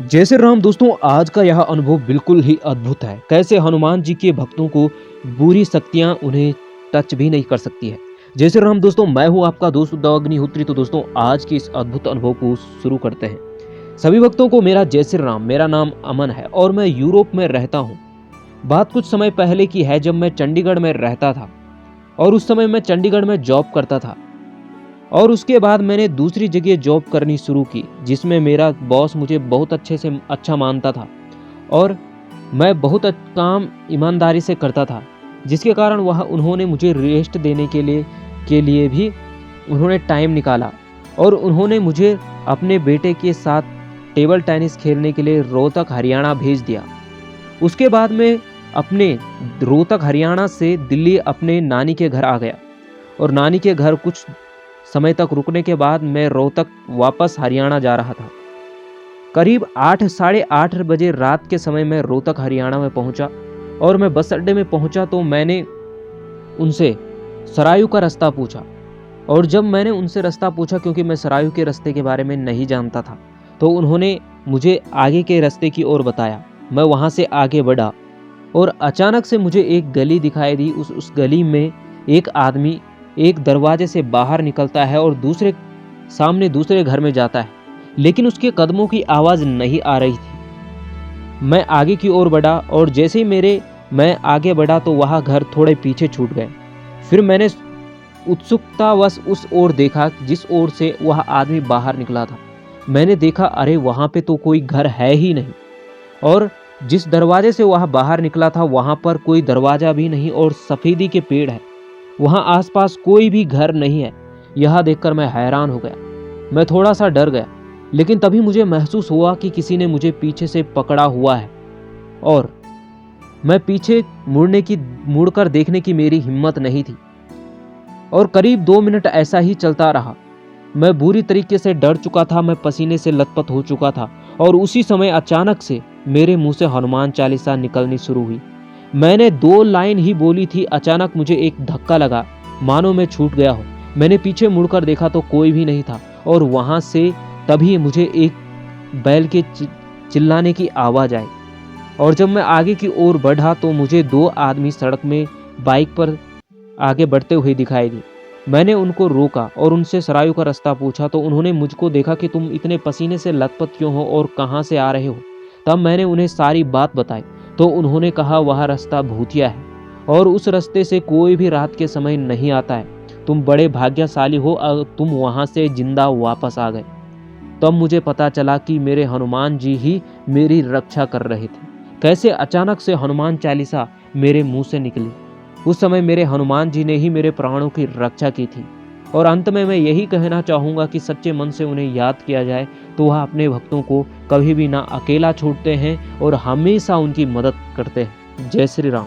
जय श्री राम दोस्तों, आज का यह अनुभव बिल्कुल ही अद्भुत है। कैसे हनुमान जी के भक्तों को बुरी शक्तियां उन्हें टच भी नहीं कर सकती है। जय श्री राम दोस्तों, मैं हूं आपका दोस्त उद्धव अग्निहोत्री। तो दोस्तों, आज के इस अद्भुत अनुभव को शुरू करते हैं। सभी भक्तों को मेरा जय श्री राम। मेरा नाम अमन है और मैं यूरोप में रहता हूँ। बात कुछ समय पहले की है, जब मैं चंडीगढ़ में रहता था और उस समय मैं चंडीगढ़ में जॉब करता था। और उसके बाद मैंने दूसरी जगह जॉब करनी शुरू की, जिसमें मेरा बॉस मुझे बहुत अच्छे से अच्छा मानता था और मैं बहुत काम ईमानदारी से करता था, जिसके कारण वह उन्होंने मुझे रेस्ट देने के लिए भी उन्होंने टाइम निकाला और उन्होंने मुझे अपने बेटे के साथ टेबल टेनिस खेलने के लिए रोहतक हरियाणा भेज दिया। उसके बाद मैं अपने रोहतक हरियाणा से दिल्ली अपने नानी के घर आ गया और नानी के घर कुछ समय तक रुकने के बाद मैं रोहतक वापस हरियाणा जा रहा था। करीब 8 साढ़े 8 बजे रात के समय मैं रोहतक हरियाणा में पहुंचा और मैं बस अड्डे में पहुंचा तो मैंने उनसे सरायू का रास्ता पूछा। और जब मैंने उनसे रास्ता पूछा, क्योंकि मैं सरायू के रास्ते के बारे में नहीं जानता था, तो उन्होंने मुझे आगे के रास्ते की ओर बताया। मैं वहां से आगे बढ़ा और अचानक से मुझे एक गली दिखाई दी। उस गली में एक आदमी एक दरवाजे से बाहर निकलता है और दूसरे घर में जाता है, लेकिन उसके कदमों की आवाज़ नहीं आ रही थी। मैं आगे की ओर बढ़ा और जैसे ही मैं आगे बढ़ा तो वह घर थोड़े पीछे छूट गए। फिर मैंने उत्सुकतावश उस ओर देखा जिस ओर से वह आदमी बाहर निकला था। मैंने देखा, अरे वहाँ पे तो कोई घर है ही नहीं, और जिस दरवाजे से वह बाहर निकला था वहाँ पर कोई दरवाज़ा भी नहीं और सफ़ेदी के पेड़ है। वहाँ आसपास कोई भी घर नहीं है। यह देखकर मैं हैरान हो गया। मैं थोड़ा सा डर गया, लेकिन तभी मुझे महसूस हुआ कि किसी ने मुझे पीछे से पकड़ा हुआ है और मैं पीछे मुड़कर देखने की मेरी हिम्मत नहीं थी। और करीब 2 मिनट ऐसा ही चलता रहा। मैं बुरी तरीके से डर चुका था, मैं पसीने से लथपथ हो चुका था और उसी समय अचानक से मेरे मुंह से हनुमान चालीसा निकलनी शुरू हुई। मैंने 2 लाइन ही बोली थी। अचानक मुझे एक धक्का लगा, मानो मैं छूट गया हो। मैंने पीछे मुड़कर देखा तो कोई भी नहीं था और वहां से तभी मुझे एक बैल के चिल्लाने की आवाज़ आई। और जब मैं आगे की ओर बढ़ा तो मुझे 2 आदमी सड़क में बाइक पर आगे बढ़ते हुए दिखाई दी। मैंने उनको रोका और उनसे सरायू का रास्ता पूछा तो उन्होंने मुझको देखा कि तुम इतने पसीने से लथपथ क्यों हो और कहाँ से आ रहे हो। तब मैंने उन्हें सारी बात बताई तो उन्होंने कहा, वह रास्ता भूतिया है और उस रास्ते से कोई भी रात के समय नहीं आता है। तुम बड़े भाग्यशाली हो, तुम वहाँ से जिंदा वापस आ गए। तब मुझे पता चला कि मेरे हनुमान जी ही मेरी रक्षा कर रहे थे। कैसे अचानक से हनुमान चालीसा मेरे मुंह से निकली। उस समय मेरे हनुमान जी ने ही मेरे प्राणों की रक्षा की थी। और अंत में मैं यही कहना चाहूँगा कि सच्चे मन से उन्हें याद किया जाए तो वह अपने भक्तों को कभी भी ना अकेला छोड़ते हैं और हमेशा उनकी मदद करते हैं। जय श्री राम।